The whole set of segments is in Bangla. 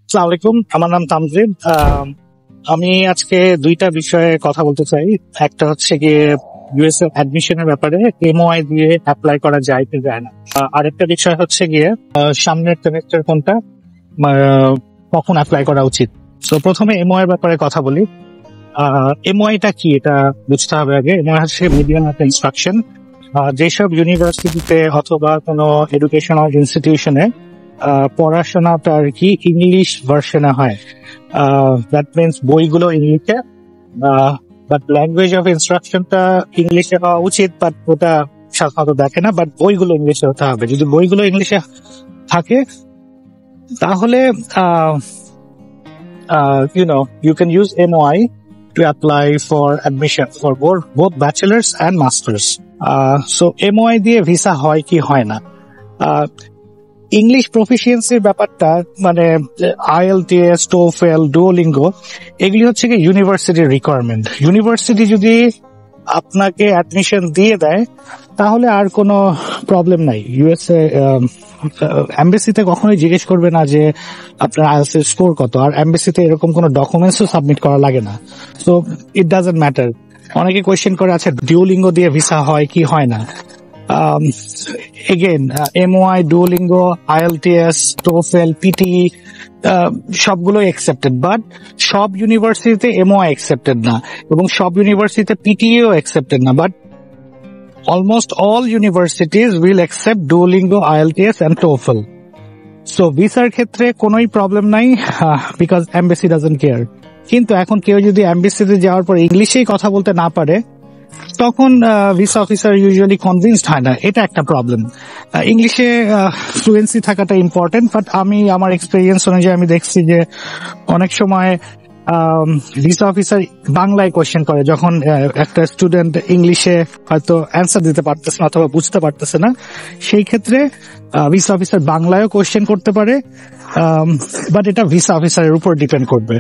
আসসালামু আলাইকুম, আমার নাম তামজিদ। আমি আজকে দুইটা বিষয়ে কথা বলতে চাই। একটা হচ্ছে গিয়ে ইউএস অ্যাডমিশনের ব্যাপারে এমওআই দিয়ে অ্যাপ্লাই করা যায় কি যায় না। আরেকটা বিষয় হচ্ছে গিয়ে সামনের সেমিস্টার কোনটা, কখন অ্যাপ্লাই করা উচিত। তো প্রথমে এমওআই এর ব্যাপারে কথা বলি। এমওআইটা কি এটা বুঝতে হবে আগে। এমওআই হচ্ছে মিডিয়াম অফ ইনস্ট্রাকশন। যেসব ইউনিভার্সিটিতে অথবা কোনো এডুকেশনাল ইনস্টিটিউশনে পড়াশোনাটা আর কি ইংলিশ ভার্সনে হয়, দ্যাট মিনস বইগুলো ইংলিশে, বাট ল্যাঙ্গুয়েজ অফ ইনস্ট্রাকশনটা ইংলিশে হওয়া উচিত, বাট ওটা সাধারণত দেখে না। বাট বইগুলো ইংলিশে হতে হবে। যদি বইগুলো ইংলিশে থাকে তাহলে you can use MOI to apply for admission for both bachelor's and masters. So MOI দিয়ে ভিসা হয় কি হয় না। ইংলিশ প্রফিসিয়েন্সির ব্যাপারটা মানে IELTS, TOEFL, ডুওলিঙ্গো এগুলি হচ্ছে কি ইউনিভার্সিটির রিকোয়ারমেন্ট। ইউনিভার্সিটি যদি আপনাকে অ্যাডমিশন দিয়ে দেয় তাহলে আর কোনো প্রবলেম নাই। ইউএসএ এমবেসিতে কখনোই জিজ্ঞেস করবে না যে আপনার IELTS এর স্কোর কত, আর এমবেসিতে এরকম কোনো ডকুমেন্টসও সাবমিট করা লাগে না। So it doesn't matter. অনেকে কোয়েশ্চেন করে আছে ডুওলিঙ্গো দিয়ে ভিসা হয় কি হয় না। Again MOI, Duolingo, IELTS, TOEFL, PTE সবগুলোই অ্যাকসেপ্টেড, বাট সব ইউনিভার্সিটিতে MOI অ্যাকসেপ্টেড না এবং সব ইউনিভার্সিটিতে PTE ও অ্যাকসেপ্টেড না। But almost all universities will accept Duolingo, IELTS and TOEFL. So ভিসার ক্ষেত্রে কোনোই প্রবলেম নাই, because embassy doesn't care. কিন্তু এখন কেউ যদি এমবেসিতে যাওয়ার পর ইংলিশেই কথা বলতে না পারে তখন ভিসা অফিসার ইউজুয়ালি কনভিন্সড হয় না। এটা একটা প্রবলেম। ইংলিশে ফ্লুয়েন্সি থাকাটা ইম্পর্টেন্ট, বাট আমি আমার এক্সপেরিয়েন্স অনুযায়ী আমি দেখছি যে অনেক সময় ভিসা অফিসার বাংলায় কোয়েশ্চেন করে যখন একটা স্টুডেন্ট ইংলিশে হয়তো অ্যান্সার দিতে পারতেছে না অথবা বুঝতে পারতেছে না। সেই ক্ষেত্রে ভিসা অফিসার বাংলায়ও কোয়েশ্চেন করতে পারে, বাট এটা ভিসা অফিসারের উপর ডিপেন্ড করবে।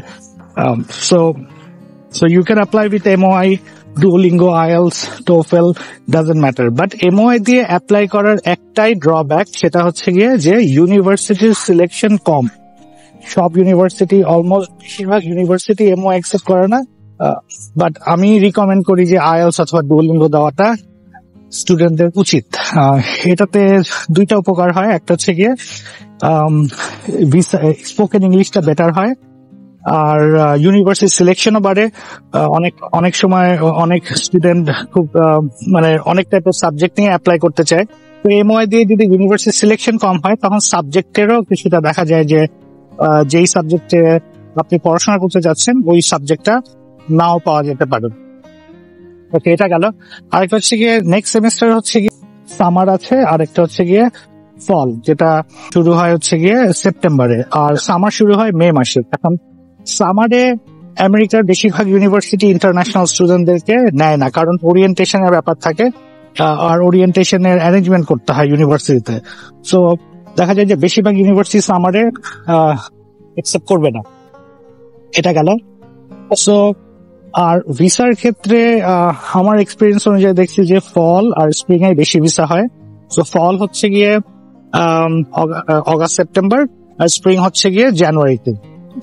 So you can apply with MOI, Duolingo, IELTS, TOEFL, doesn't matter. But MOI দিয়ে অ্যাপ্লাই করার একটাই ড্রব্যাক, সেটা হচ্ছে গিয়ে যে ইউনিভার্সিটির সিলেকশন কম। সব ইউনিভার্সিটি, অলমোস্ট বেশিরভাগ ইউনিভার্সিটি MOI অ্যাকসেপ্ট করে না। বাট আমি রিকমেন্ড করি যে IELTS অথবা Duolingo দেওয়াটা স্টুডেন্টদের উচিত। এটাতে দুইটা উপকার হয়। একটা হচ্ছে গিয়ে স্পোকেন ইংলিশটা বেটার হয়, আর ইউনিভার্সিটি সিলেকশনও বাড়ে। অনেক সময় অনেক স্টুডেন্ট খুব মানে অনেক টাইপের সাবজেক্ট নিয়ে অ্যাপ্লাই করতে চায়। তো MOI দিয়ে যদি ইউনিভার্সিটি সিলেকশন কম হয় তখন সাবজেক্টেরও কিছুটা দেখা যায় যে যেই সাবজেক্টে আপনি পড়াশোনা করতে যাচ্ছেন ওই সাবজেক্টটা নাও পাওয়া যেতে পারে। ওকে, এটা গেল। আরেকটা হচ্ছে গিয়ে নেক্সট সেমিস্টার হচ্ছে গিয়ে সামার আছে, আর একটা হচ্ছে গিয়ে ফল, যেটা শুরু হয় হচ্ছে গিয়ে সেপ্টেম্বরে, আর সামার শুরু হয় মে মাসে। এখন সামারে আমেরিকার বেশিরভাগ ইউনিভার্সিটি ইন্টারন্যাশনাল স্টুডেন্টদেরকে নেয় না, কারণ ওরিয়েন্টেশনের ব্যাপার থাকে, আর ওরিয়েন্টেশনের অ্যারেঞ্জমেন্ট করতে হয় ইউনিভার্সিটিতে। সো দেখা যায় যে বেশিরভাগ ইউনিভার্সিটি সামারে অ্যাকসেপ্ট করবে না। এটা গেল। সো আর ভিসার ক্ষেত্রে আমার এক্সপিরিয়েন্স অনুযায়ী দেখছি যে ফল আর স্প্রিং এ বেশি ভিসা হয়। সো ফল হচ্ছে গিয়ে অগাস্ট সেপ্টেম্বর, আর স্প্রিং হচ্ছে গিয়ে জানুয়ারিতে।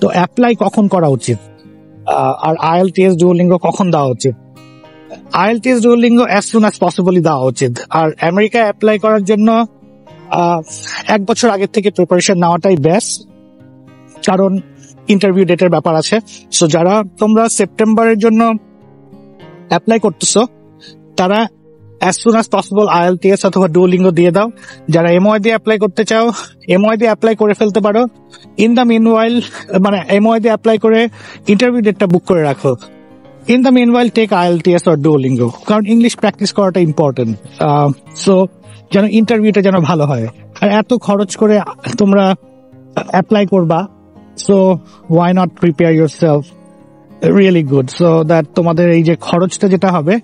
তো অ্যাপ্লাই কখন করা উচিত, আর IELTS, Duolingo কখন দেওয়া উচিত? IELTS, Duolingo as soon as possibly দেওয়া উচিত। আর আমেরিকা অ্যাপ্লাই করার জন্য 1 বছর আগের থেকে প্রিপারেশন নেওয়াটাই বেস্ট, কারণ ইন্টারভিউ ডেটের ব্যাপার আছে। সো যারা তোমরা সেপ্টেম্বরের জন্য অ্যাপ্লাই করতেছো তারা as soon as possible IELTS অথবা Duolingo দিয়ে দাও। যারা MOI দিয়ে অ্যাপ্লাই করতে চাও MOI দিয়ে অ্যাপ্লাই করে ফেলতে পারো। ইন দ্য মিনওয়াইল মানে MOI দিয়ে অ্যাপ্লাই করে ইন্টারভিউ ডেটটা বুক করে রাখো। In the meanwhile take IELTS or Duolingo, কারণ ইংলিশ প্র্যাকটিস করাটা ইম্পর্টেন্ট। সো যেন ইন্টারভিউটা যেন ভালো হয়। আর এত খরচ করে তোমরা অ্যাপ্লাই করবা, so why not prepare yourself really good, so that তোমাদের এই যে খরচটা যেটা হবে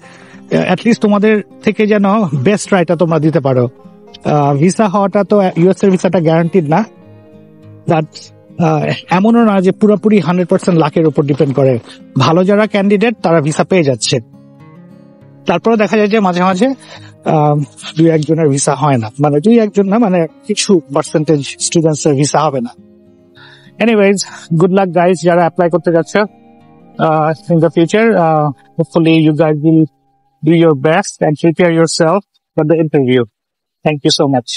অ্যাটলিস্ট তোমাদের থেকে যেন বেস্ট ট্রাইটা তোমরা দিতে পারো। ভিসা হওয়াটা তো ইউএস এর ভিসাটা গ্যারান্টিড না, বাট এমনও না যে পুরোপুরি 100% লাকের উপর ডিপেন্ড করে। ভালো যারা ক্যান্ডিডেট তারা ভিসা পেয়ে যাচ্ছে। তারপরে দেখা যায় যে মাঝে মাঝে 2-1 জনের ভিসা হয় না, মানে 2-1 জন না, মানে কিছু পার্সেন্টেজ স্টুডেন্টস এর ভিসা হবে না। এনিওয়েজ, গুড লাক গাইজ যারা অ্যাপ্লাই করতে যাচ্ছে in the future. Hopefully you guys will do your best and prepare yourself for the interview. Thank you so much.